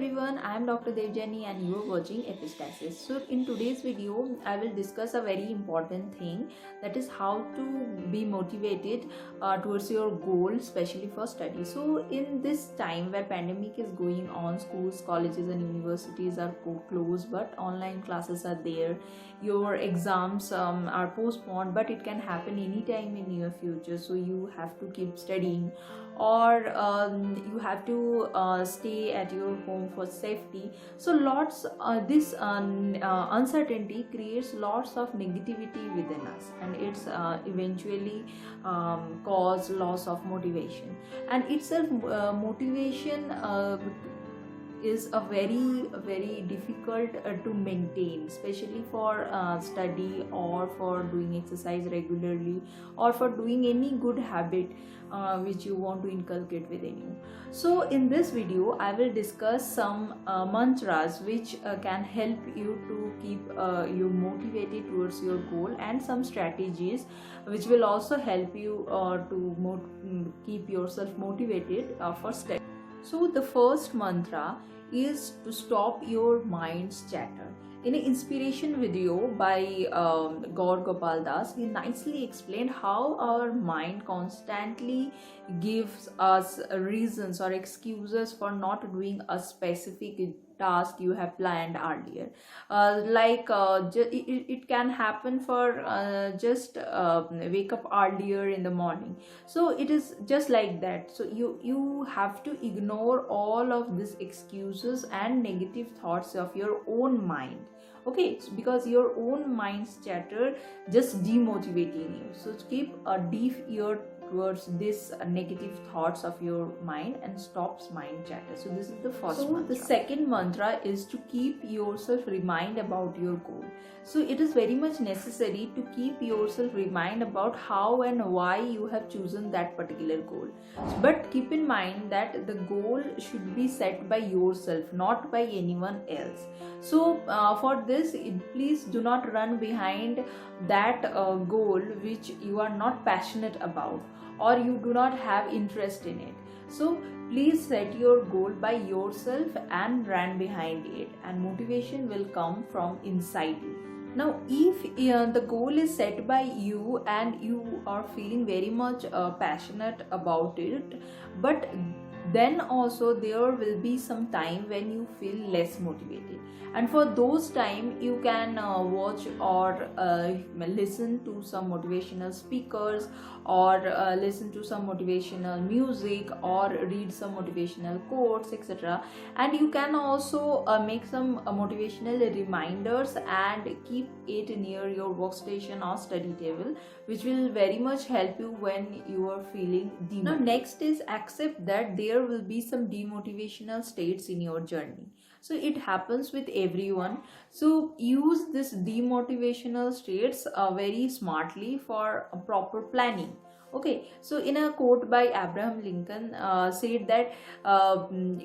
everyone, I am Dr. Devjani and you are watching Epistasis. So in today's video, I will discuss a very important thing, that is how to be motivated towards your goal, especially for study. So in this time where pandemic is going on, schools, colleges and universities are closed, but online classes are there. Your exams are postponed, but it can happen anytime in near future. So you have to keep studying, or you have to stay at your home for safety. So this uncertainty creates lots of negativity within us, and it's eventually cause loss of motivation. And itself motivation is a very difficult to maintain, especially for study, or for doing exercise regularly, or for doing any good habit which you want to inculcate within you. So in this video I will discuss some mantras which can help you to keep you motivated towards your goal, and some strategies which will also help you to keep yourself motivated for study. So the first mantra is to stop your mind's chatter. In an inspiration video by Gaur Gopal Das, he nicely explained how our mind constantly gives us reasons or excuses for not doing a specific task you have planned earlier. It can happen for just wake up earlier in the morning. So it is just like that. So you have to ignore all of these excuses and negative thoughts of your own mind. Okay, because your own mind's chatter just demotivating you. So keep a deaf ear towards this negative thoughts of your mind and stops mind chatter. So this is the first mantra. The second mantra is to keep yourself remind about your goal. So it is very much necessary to keep yourself remind about how and why you have chosen that particular goal. But keep in mind that the goal should be set by yourself, not by anyone else. So for this, please do not run behind that goal which you are not passionate about, or you do not have interest in it. So please set your goal by yourself and run behind it, and motivation will come from inside you. Now if the goal is set by you and you are feeling very much passionate about it, but then also there will be some time when you feel less motivated, and for those time you can watch or listen to some motivational speakers, or listen to some motivational music, or read some motivational quotes, etc. And you can also make some motivational reminders and keep it near your workstation or study table, which will very much help you when you are feeling demotivated. Now next is accept that there will be some demotivational states in your journey. So it happens with everyone. So use this demotivational states very smartly for proper planning. Okay, so in a quote by Abraham Lincoln said that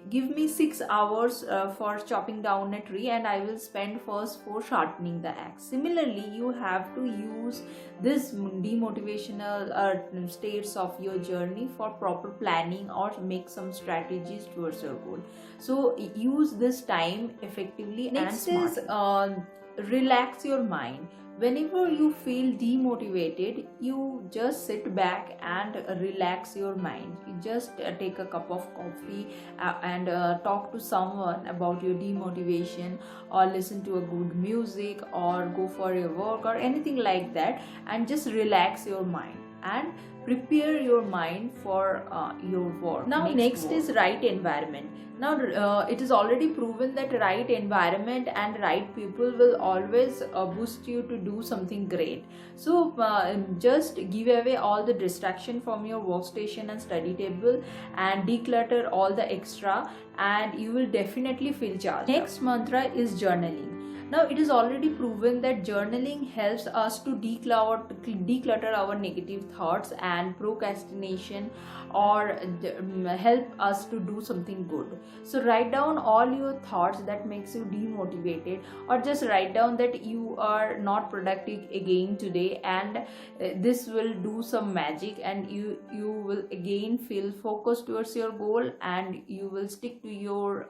give me 6 hours for chopping down a tree, and I will spend first for sharpening the axe. Similarly, you have to use this demotivational states of your journey for proper planning, or make some strategies towards your goal. So use this time effectively. Next and smartly. Relax your mind. Whenever you feel demotivated, you just sit back and relax your mind. You just take a cup of coffee and talk to someone about your demotivation, or listen to a good music, or go for your work, or anything like that, and just relax your mind and prepare your mind for your work. Now next is right environment. Now it is already proven that right environment and right people will always boost you to do something great. So just give away all the distraction from your workstation and study table, and declutter all the extra, and you will definitely feel charged. Next mantra is journaling. Now it is already proven that journaling helps us to declutter our negative thoughts and procrastination, or help us to do something good. So write down all your thoughts that makes you demotivated, or just write down that you are not productive again today, and this will do some magic, and you will again feel focused towards your goal, and you will stick to your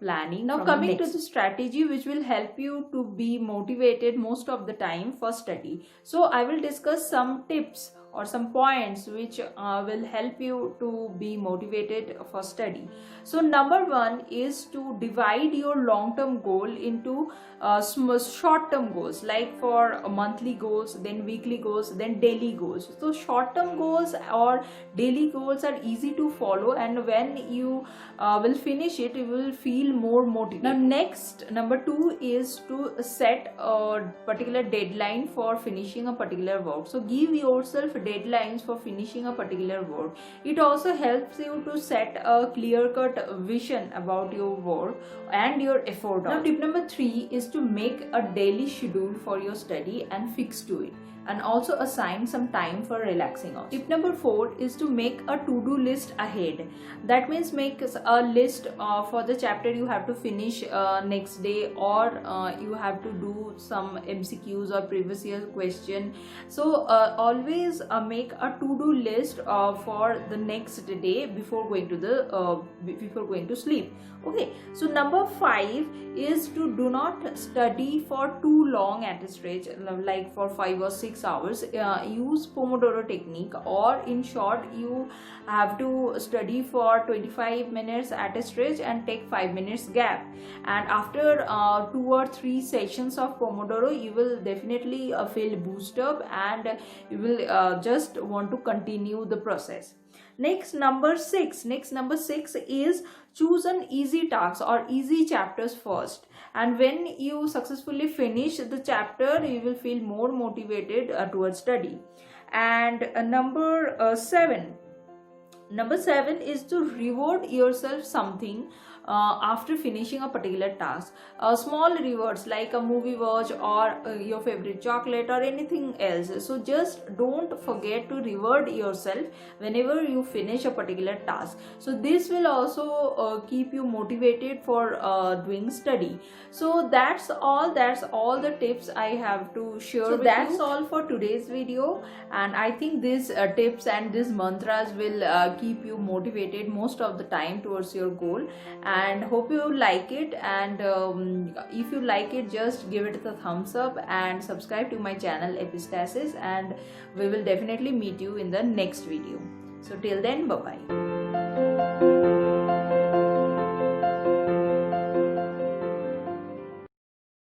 planning. Now coming to the strategy which will help you to be motivated most of the time for study. So I will discuss some tips or some points which will help you to be motivated for study. So number one is to divide your long-term goal into short-term goals, like for monthly goals, then weekly goals, then daily goals. So short-term goals or daily goals are easy to follow, and when you will finish it, you will feel more motivated. Now next, number two is to set a particular deadline for finishing a particular work. So give yourself deadlines for finishing a particular work. It also helps you to set a clear-cut vision about your work and your effort. Now tip number three is to make a daily schedule for your study and fix to it, and also assign some time for relaxing also. Tip number four is to make a to-do list ahead. That means make a list for the chapter you have to finish next day, or you have to do some MCQs or previous year question. So always make a to-do list for the next day before going to sleep. Okay, so number five is to do not study for too long at a stretch, like for 5 or 6 hours. Use Pomodoro technique, or in short, you have to study for 25 minutes at a stretch and take 5 minutes gap. And after 2 or 3 sessions of Pomodoro, you will definitely feel boosted up, and you will just want to continue the process. Next number six is choose an easy task or easy chapters first, and when you successfully finish the chapter, you will feel more motivated towards study. And number seven is to reward yourself something after finishing a particular task. Small rewards like a movie watch, or your favorite chocolate, or anything else. So just don't forget to reward yourself whenever you finish a particular task. So this will also keep you motivated for doing study. So that's all the tips I have to share. So that's all for today's video, and I think these tips and these mantras will keep you motivated most of the time towards your goal, and hope you like it. And if you like it, just give it a thumbs up and subscribe to my channel Epistasis, and we will definitely meet you in the next video. So till then, bye bye.